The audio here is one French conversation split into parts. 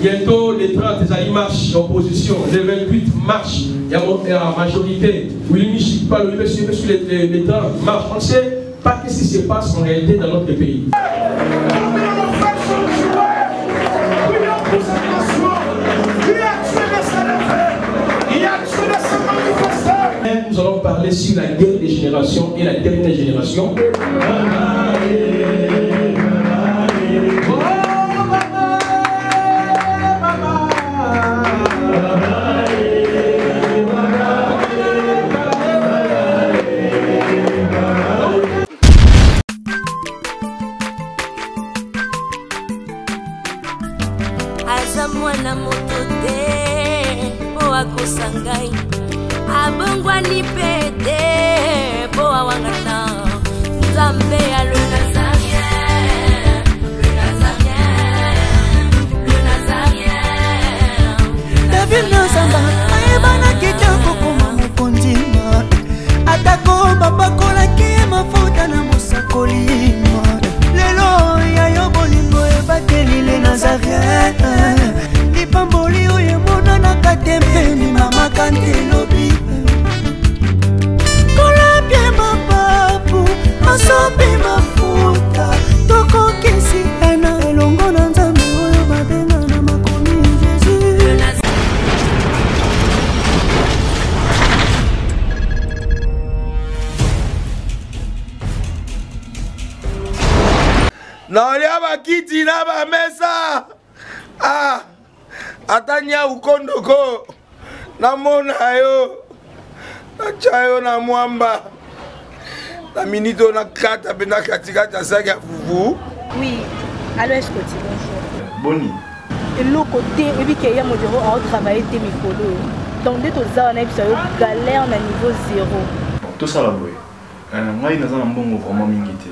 bientôt les 30 ils marchent d'opposition, les 28 marchent, il y a la majorité. Oui, il pas le sur les 30 marchent. On ne sait pas ce qui se passe en réalité dans notre pays. Nous allons parler sur la guerre des générations et la dernière génération. Mwana moto te po akosangai abongwani pete po awangana Nzambe ya le Nazarien, le Nazarien, le Nazarien. David Nzamba ayebana kitoko koma mukondima atako babakolaki mafuta na mosakolima lelo ya yo bolingo ebakeli le Nazarien. Pamboli oye mona na katempeni mama kantelobi kolapye mapapu masopi mafuta toko kesi ena elongo na Nzambe oyo babenga na makomi Jésus. Naolia bakiti na ba mesa. Atanya ukondoko namona yo nachayo na mwamba na minito na kata pena katikata saki ya fufu. Oui, alors est-ce que tu bonjour Boni et l'autre côté et puis qu'il y a mon bureau à travailler tes micros donc dès aux ans on a galère na niveau 0 tout ça la boy moi il naza na mbongo vraiment mingité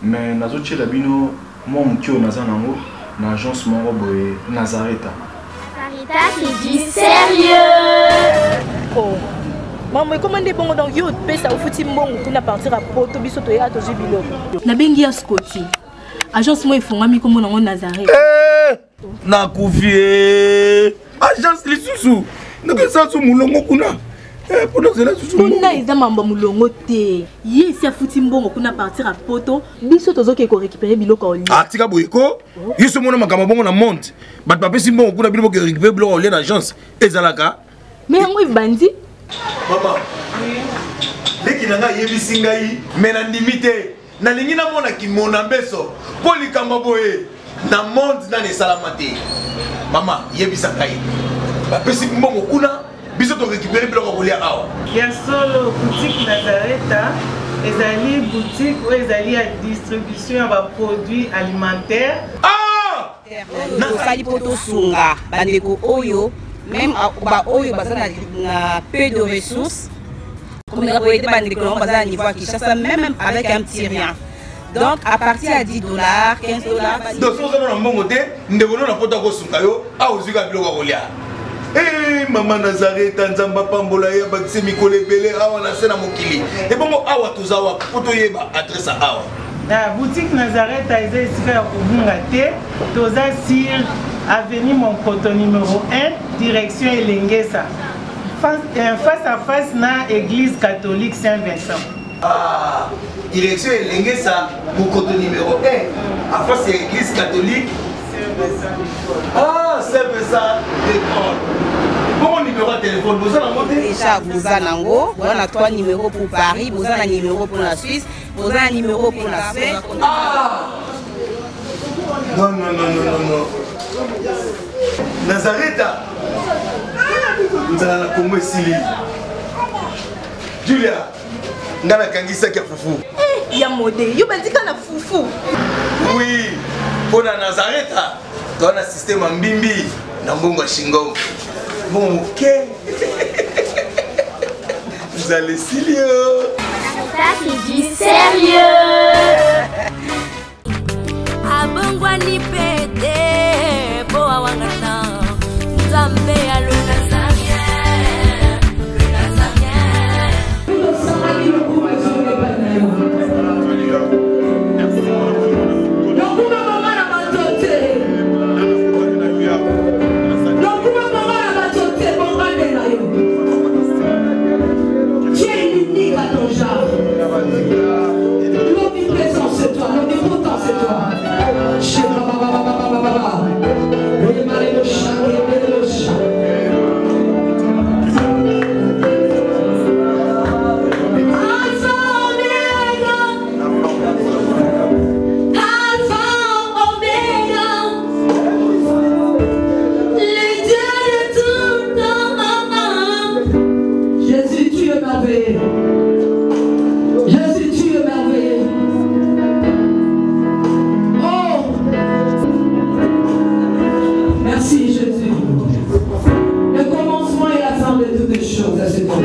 mais nazo tchela bino moi mutio naza nango na agence moko boy Nazareta. Qui dit sérieux. Oh. Maman, comment est bon donc yo pèse au fouti mbongo kuna partir à poto biso to ya to jibilo. Na bengi ya Scotty. Agence moi ifungami comme na Nazareth. Na kufie. Agence lisusu. Ndeke sasu mulongo kuna. Pour cela susu. Kuna iza mamba mulongo te. Ye si afuti mbongo kuna partir à poto biso tozoke ko récupérer biloko oli. Tika boyeko. Yiso mona makama bongo na monte. Bat papa si mbongo kuna biloko récupérer biloko oli na agence. Ezalaka. Mais yango ibandi. Maman. Leki nanga yebisi ngai mena ndimite. Na lingi na mona ki mona mbeso. Poli kamba boye. Na monte na ne salamate. Mama yebisa ngai. Ba pesi mbongo kuna biso to récupérer biloko oli awa. Ya solo boutique Nazareta. Ezali boutique ou ezali à distribution de produits alimentaires. Nakali poto sunga bandeko oyo même ba oyo bazana na peu de ressources comme on peut bandeko on bazana niveau Kinshasa même avec un petit rien. Donc à partir à $10, $15. Donc si on a un bon côté, nous devons na poto ko sunga yo a ozuka biloko kolia. Maman Nazareth Nzamba pambola ya bakise mikole belé awa na sena mokili. Et bongo awa tozawa poto yeba adresse awa. La boutique Nazareth a été ici à Obungate, Toza sur avenue Monkoto numéro 1, direction Elengesa. Face à face na église catholique Saint-Vincent. Direction Elengesa, Monkoto numéro 1, à face à l'église catholique Saint-Vincent. Saint-Vincent d'école. Bon numéro de téléphone, vous avez monté déjà, vous avez un 3 numéros pour Paris, vous avez un numéro pour la Suisse, vous avez un numéro pour la Suède. Non. Nazareta. Vous allez la Congo Sili. Julia, ngana kangisa kia fufu. Ya modé, yo bandika na fufu. Oui, pour la Nazareta, dans un système en bimbi, na mbongo shingo. Bon, ok. Vous allez Silio. Qui dit sérieux. Abongwani pete po awangana Nzambe ya le Nazarien, le Nazarien. Merci Jésus. Le commencement et la fin de toutes les choses à cet homme.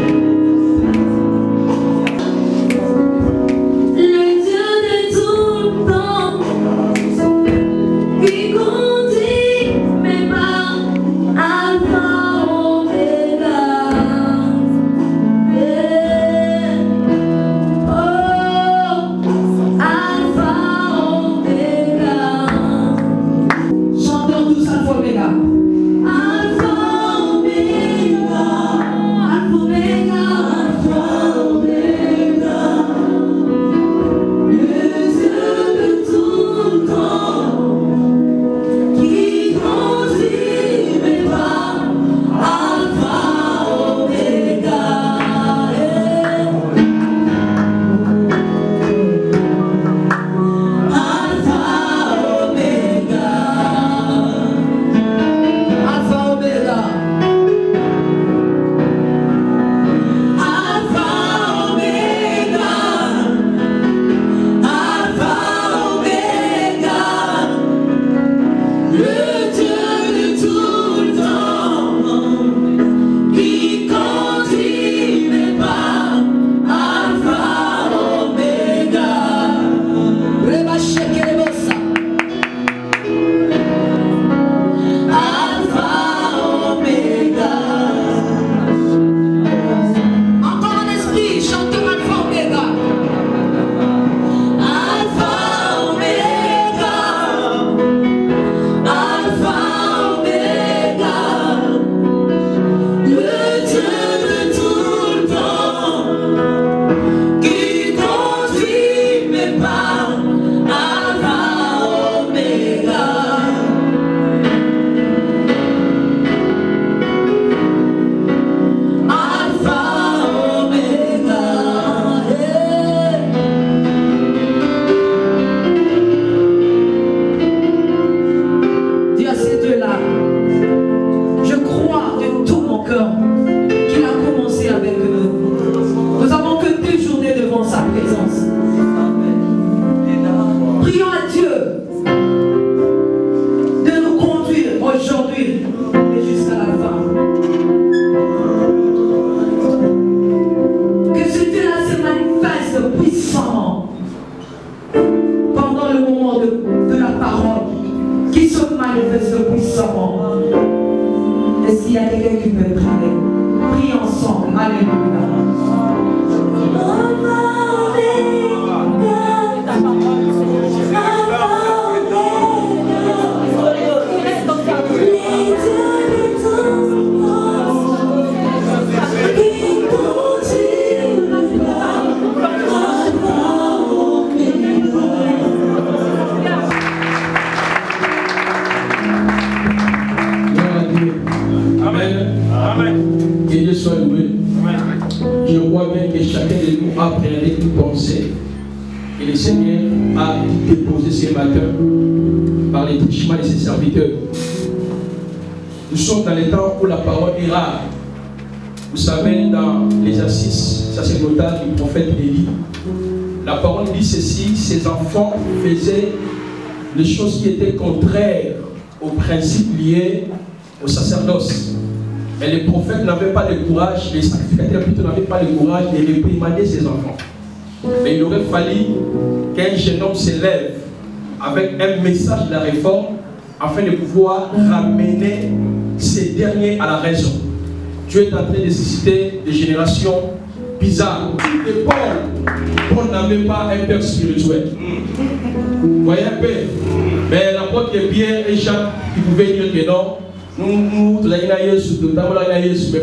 Nous sommes dans les temps où la parole est rare. Vous savez, dans les assises sacerdotales du prophète Élie, la parole dit ceci: ces enfants faisaient les choses qui étaient contraires aux principes liés au sacerdoce. Mais les prophètes n'avaient pas le courage, les sacrificateurs plutôt n'avaient pas le courage de réprimander ces enfants. Mais il aurait fallu qu'un jeune homme s'élève avec un message de la réforme afin de pouvoir ramener ces derniers à la raison. Dieu est en train de susciter des générations bizarres. Et Paul n'avait pas un père spirituel. Vous voyez un peu? Mais l'apôtre Pierre et Jacques qui pouvaient dire que non, mais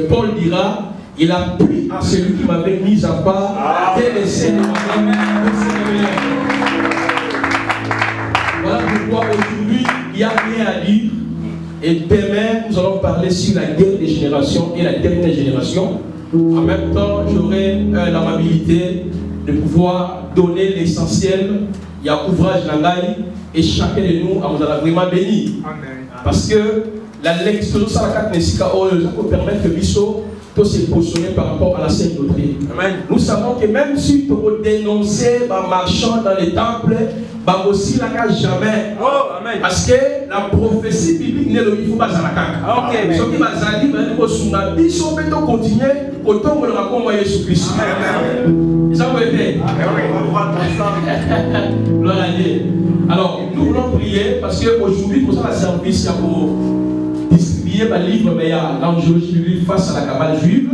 Paul dira: il a pris à celui qui m'avait mis à part tel essai de moi-même. Voilà pourquoi aujourd'hui il n'y a rien à dire. Et demain nous allons parler sur la guerre des générations et la dernière génération. En même temps, j'aurai l'amabilité de pouvoir donner l'essentiel. Il y a ouvrage l'angaï et chacun de nous a vraiment béni. Parce que la lecture de la carte Nessika peut permettre que Bisso faut se positionner par rapport à la sainte doctrine. Nous savons que même si tu veux dénoncer les marchands dans les temples, aussi la cage jamais. Parce que la prophétie biblique n'est le il faut pas la caca. Ce qui va s'allier, il faut continuer autant que le raconte Jésus-Christ. Ça va aider. Gloire à Dieu. Alors, nous voulons prier parce qu'aujourd'hui, pour ça, le service, il y a pour distribuer ma livre, mais il y a l'angiologie biblique face à la cabale juive.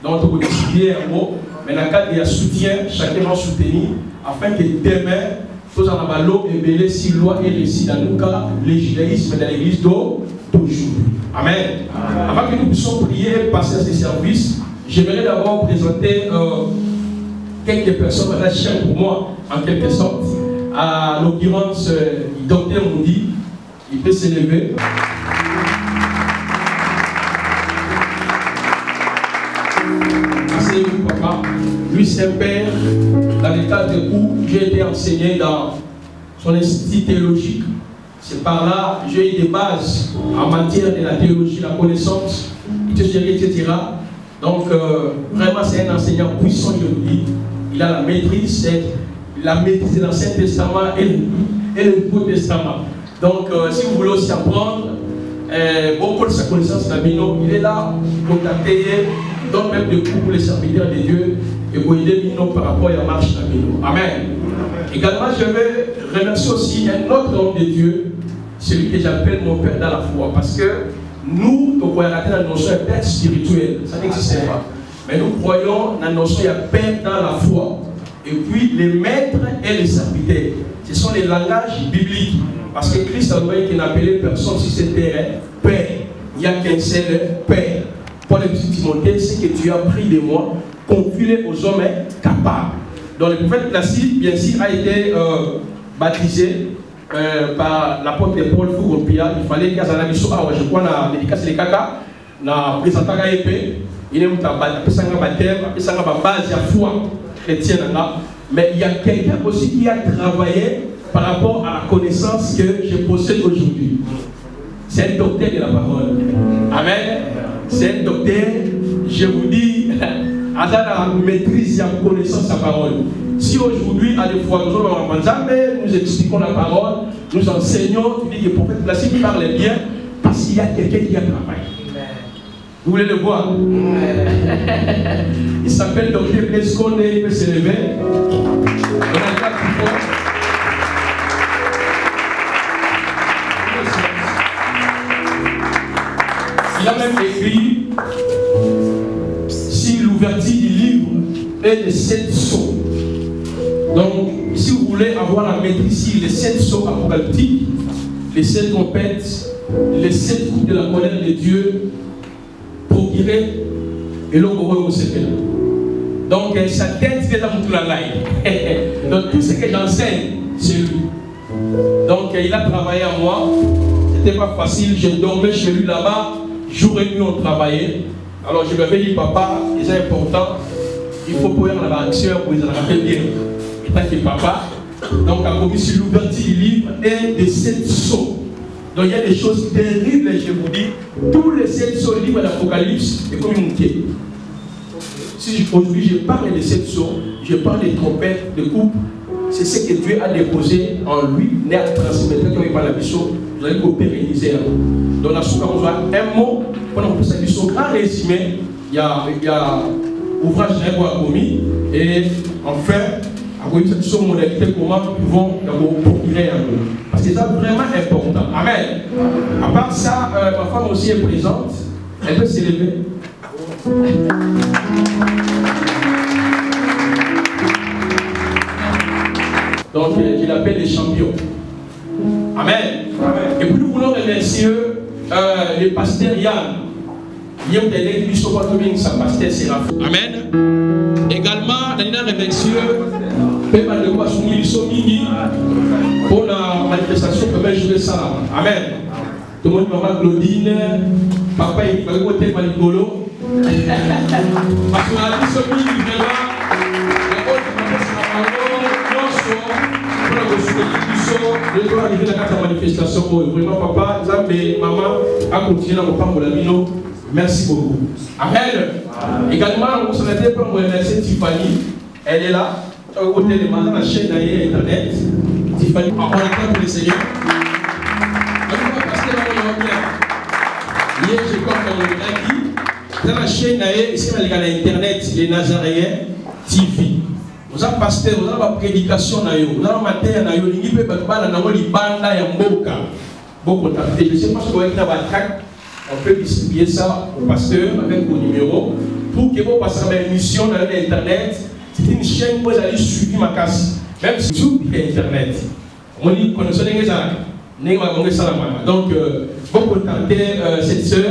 Donc, on peut distribuer un mot, mais dans le cadre, il y a soutien, chacun va soutenir, afin que demain, tous en avalo et belé si loi et récit dans nos cas, le judaïsme dans l'église d'aujourd'hui. Amen. Avant que nous puissions prier et passer à ce service, j'aimerais d'abord présenter quelques personnes chères pour moi, en quelque sorte. À l'occurrence, le docteur Moudi, il peut s'élever. Asseyez-vous, papa. Lui, c'est un père dans l'état où j'ai été enseigné dans son institut théologique. C'est par là que j'ai eu des bases en matière de la théologie, la connaissance, etc. Donc, vraiment, c'est un enseignant puissant, je vous dis. Il a la maîtrise de l'Ancien Testament et le Nouveau Testament. Donc, si vous voulez aussi apprendre beaucoup de sa connaissance d'Amino, il est là pour t'accueillir, donne même des cours pour les serviteurs de Dieu et pour aider Mino par rapport à la marche d'Amino. Amen. Également, je vais remercier aussi un autre homme de Dieu, celui que j'appelle mon père dans la foi, parce que nous, nous croyons dans la notion de père spirituel, ça n'existe pas. Mais nous croyons dans la notion de père dans la foi. Et puis les maîtres et les serviteurs. Ce sont les langages bibliques. Parce que Christ a envoyé qu'il n'appelait personne sur cette terre Père. Il n'y a qu'un seul Père. Pour le petit Timothée, ce que tu as pris de moi, confie-le aux hommes capables. Donc le prophète classique, bien sûr, a été baptisé par l'apôtre Paul Fouropia. Il fallait qu'il y ait un avis sur je crois, dans la dédicace de Kaka, dans le présentant épée, il est baptême, il y a une base de foi. Mais il y a quelqu'un aussi qui a travaillé par rapport à la connaissance que je possède aujourd'hui. C'est un docteur de la parole. Amen. C'est un docteur, je vous dis, à la maîtrise et à la connaissance de la parole. Si aujourd'hui, à des fois, nous expliquons la parole, nous enseignons, tu dis que le prophète classique parle bien, parce qu'il y a quelqu'un qui a travaillé. Vous voulez le voir? Il s'appelle Dr. Blescone, il peut s'élever. On a 4 fois. Il a même écrit si l'ouverture du livre est de 7 sceaux. Donc, si vous voulez avoir la maîtrise sur les 7 sceaux apocalyptiques, les 7 trompettes, les 7 coups de la colère de Dieu, et l'on au secret. Donc sa tête est dans toute la ligne. Donc tout ce que j'enseigne, c'est lui. Donc il a travaillé à moi. C'était pas facile. Je dormais chez lui là-bas. Jour et nuit on travaillait. Alors je lui avais dit papa, c'est important. Il faut pouvoir la réaction pour les en rappeler bien. Et tant que papa. Donc à commis sur l'ouverture du livre et de 7 sceaux. Donc il y a des choses terribles, je vous dis. Tous les 7 sceaux livres d'Apocalypse est comme une quai. Si aujourd'hui je parle des 7 sceaux, je parle des trompettes, des coupes, c'est ce que Dieu a déposé en lui, né à transmettre, quand il parle la mission, vous allez vous pérenniser. Donc la soupe, on a un mot, pendant qu'on peut sa mission, en résumé, il y a ouvrage d'un commis, et enfin, avec cette modalité, comment ils vont procurer un peu. Parce que c'est vraiment important. Amen. À part ça, ma femme aussi est présente. Elle peut s'élever. Donc, je l'appelle les champions. Amen. Amen. Et puis nous voulons remercier le pasteur Yann. Amen. Également, nous remercions pour la manifestation que je vais ça. Amen. Tout le monde, maman Claudine, papa, il va côté Maligolo. Parce qu'on a dit ce qui est là, pour arriver à la manifestation. Vraiment, papa, maman, a continué à me parler de la mino. Merci beaucoup. Amen. Également, on se mettait pour remercier Tiffany. Elle est là, au côté de la chaîne Internet. Tiffany, on attend pour le Seigneur. Hier, je crois qu'on l'a dit. Dans la chaîne ici, on a Internet, les Nazaréens TV. Vous avez pasteur, vous avez la prédication, vous avez la matière, vous avez la banda ya mboka. Beaucoup de je ne sais pas si vous avez la traque. On peut distribuer ça au pasteur avec vos numéros pour que vous passiez à l'émission dans l'internet. C'est une chaîne où vous allez suivre ma casse, même sur YouTube et internet. On dit qu'on ne sait pas. Donc, vous contactez cette sœur,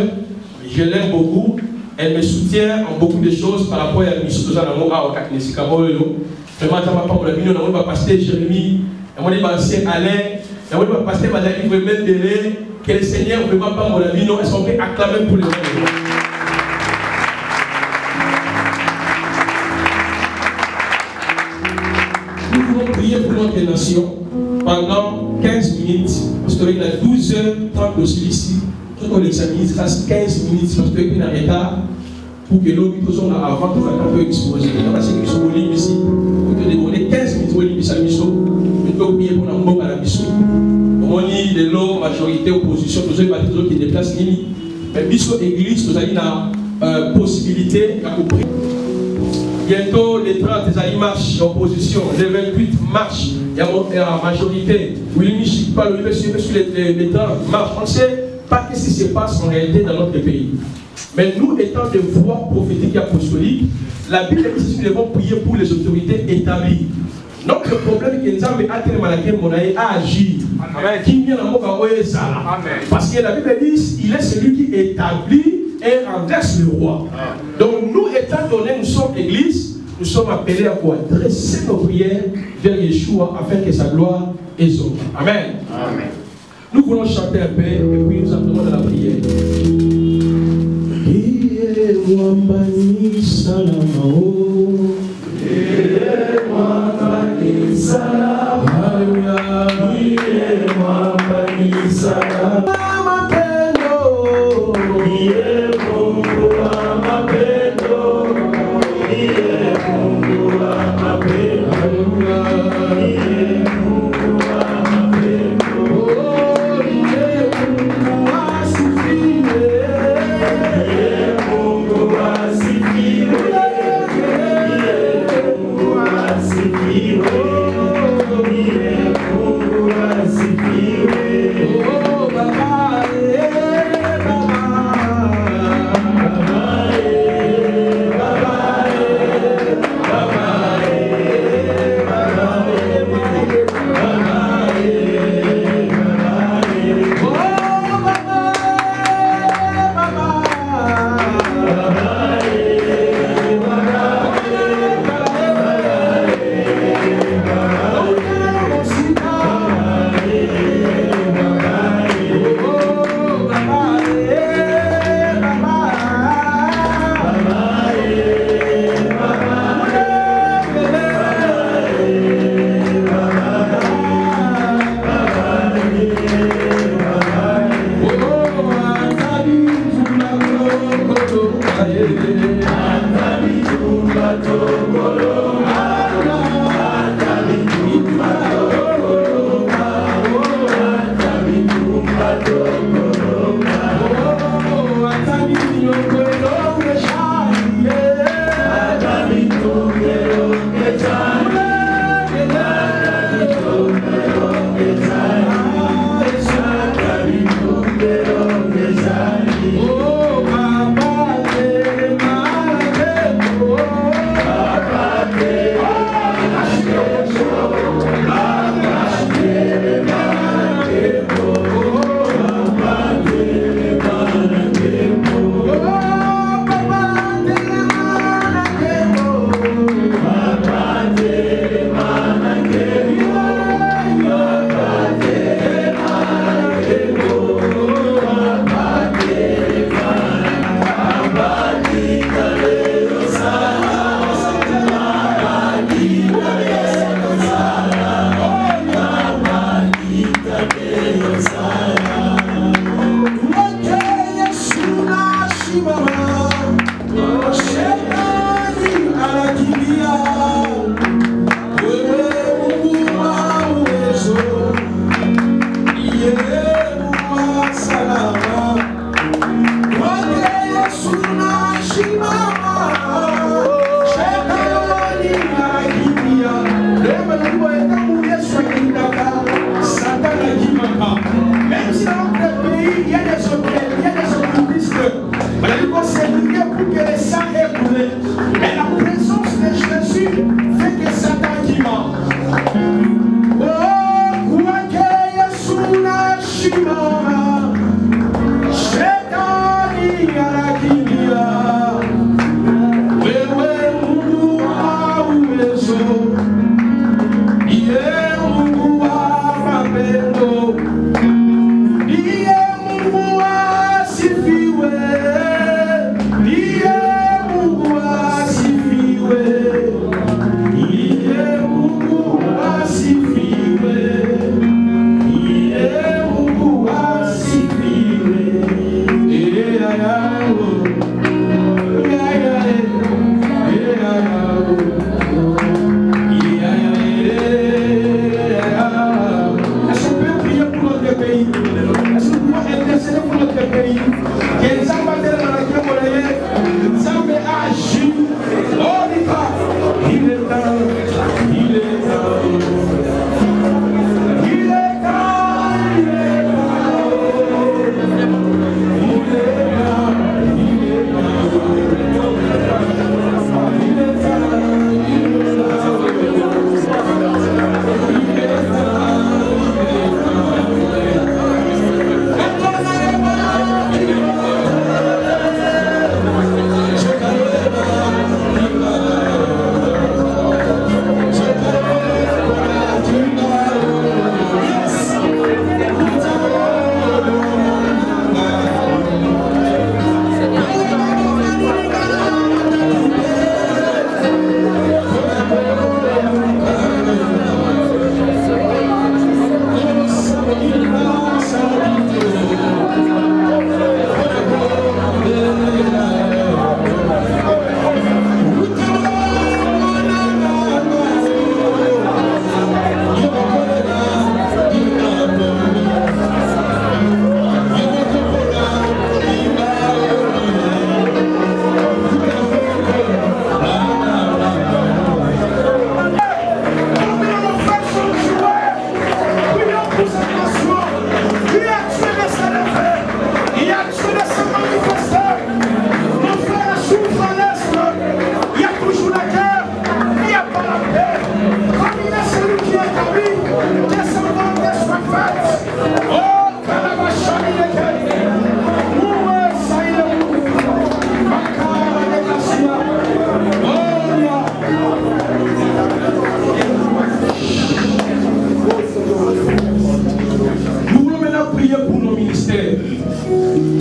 je l'aime beaucoup. Elle me soutient en beaucoup de choses par rapport à la mission de Zanamo à Okakinesikabolo. Vraiment, ça m'a pas pour la mission, on va passer Jérémie, on va passer Alain, on va passer Madame Yves Délé. Que le Seigneur ne peut pas prendre la vie, non, est-ce qu'on peut acclamer pour les gens? Nous pouvons prier pour notre nation pendant 15 minutes, parce qu'il y a 12h30 de celui-ci. Tout on l'examine, il reste 15 minutes, parce qu'il y a un retard pour que l'homme soit avant que l'on peut exposer. Parce que nous sommes ici, pour te demander 15 minutes pour la mission, nous pouvons prier pour l'amour à la mission. On dit de l'eau, majorité, opposition, tous ceux qui déplacent l'île. Mais biso église, nous avons une possibilité à couper. Bientôt, les 30 des marches d'opposition, les 28 marches, il y a la majorité. Oui, il pas le sur les 30 marches. On ne sait pas ce qui se passe en réalité dans notre pays. Mais nous, étant des voix prophétiques et apostoliques, la Bible dit que nous devons prier pour les autorités établies. Donc le problème est que nous avons agir. Parce que la Bible dit il est celui qui établit et renverse le roi. Donc nous, étant donné nous sommes église, nous sommes appelés à quoi? Dresser nos prières vers Yeshua afin que sa gloire exauce. Amen. Amen. Nous voulons chanter un peu et puis nous entrons dans la prière.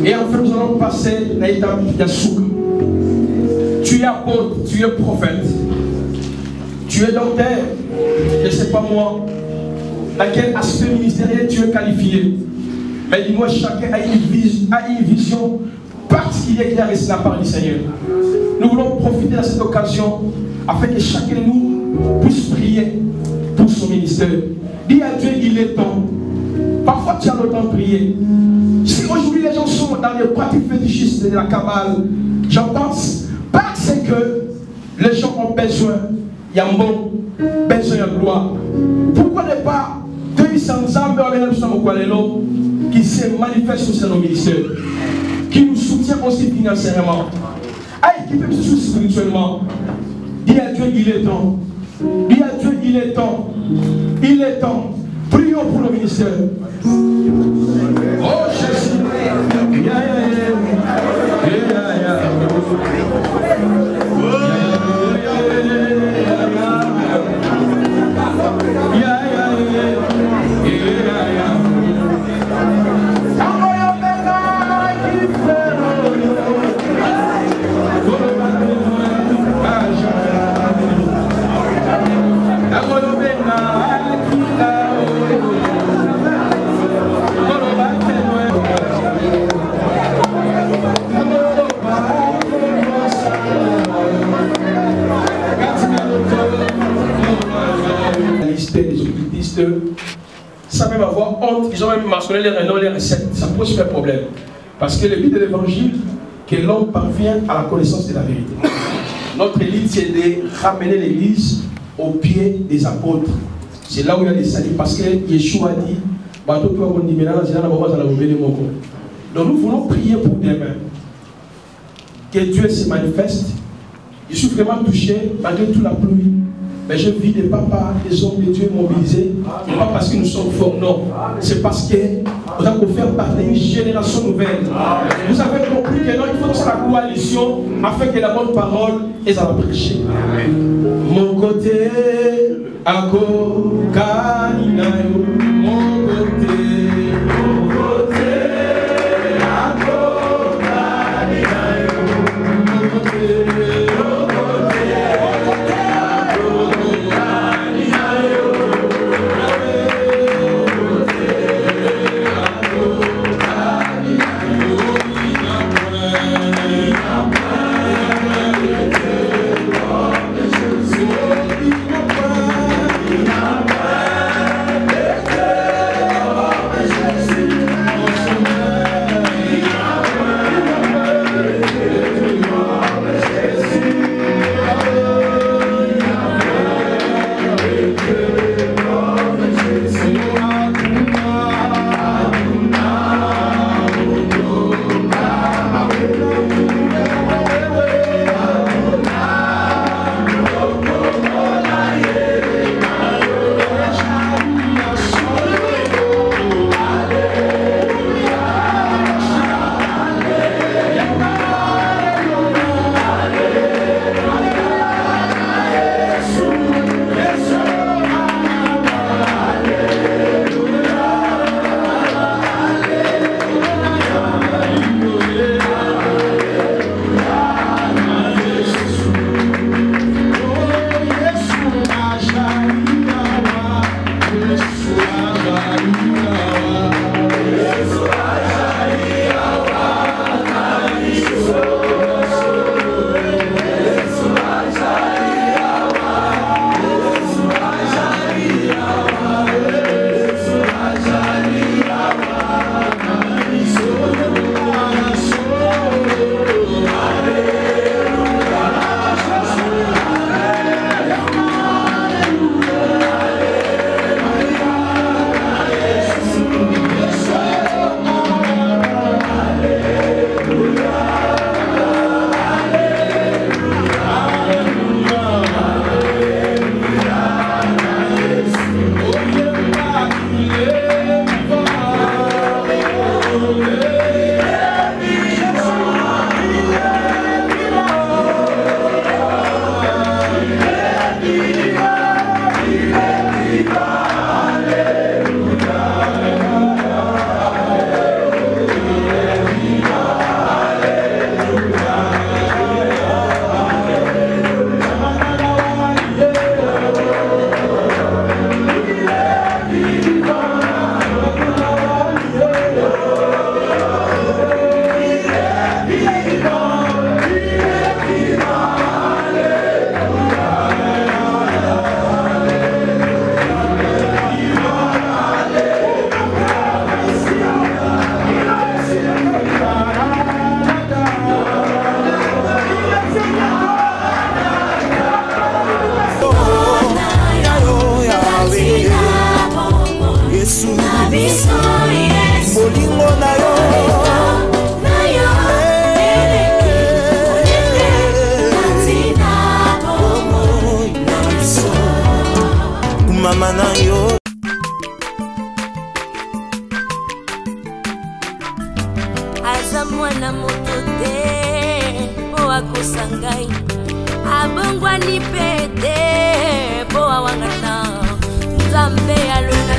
Et enfin, nous allons passer à l'étape Yasuka. Tu es apôtre, tu es prophète, tu es docteur, je ne sais pas moi, dans quel aspect ministériel tu es qualifié. Mais dis-moi, chacun a une vision particulière qui a reçu la part du Seigneur. Nous voulons profiter de cette occasion afin que chacun de nous puisse prier pour son ministère. Dis à Dieu, il est temps. Parfois, tu as le temps de prier. Si aujourd'hui les gens sont dans les pratiques fétichistes de la cabale, j'en pense parce que les gens ont besoin, il y a un bon, besoin de gloire. Pourquoi ne pas qui se manifeste sur nos ministères, qui nous soutient aussi financièrement, qui peut nous soutenir spirituellement. Dis à Dieu, il est temps. Dis à Dieu, il est temps. Il est temps. Prions pour le ministère. Oh Jésus. Ça même avoir honte, ils ont même mentionné les rénoms, les recettes, ça pose pas de problème. Parce que le but de l'évangile, que l'homme parvient à la connaissance de la vérité. Notre élite, c'est de ramener l'église au pied des apôtres. C'est là où il y a des saluts. Parce que Yeshua a dit, donc nous voulons prier pour demain. Que Dieu se manifeste. Je suis vraiment touché malgré toute la pluie. Mais je vis des papas, des hommes de Dieu mobilisés. Ce n'est pas parce que nous sommes forts, non. C'est parce que nous avons fait partie d'une génération nouvelle. Vous avez compris que non, il faut que la coalition afin que la bonne parole est à la prêcher. Mon côté, à Kaninayo, mon côté. aza mwana moto te po akosa ngai abongwani pe te po awangana nzambe alona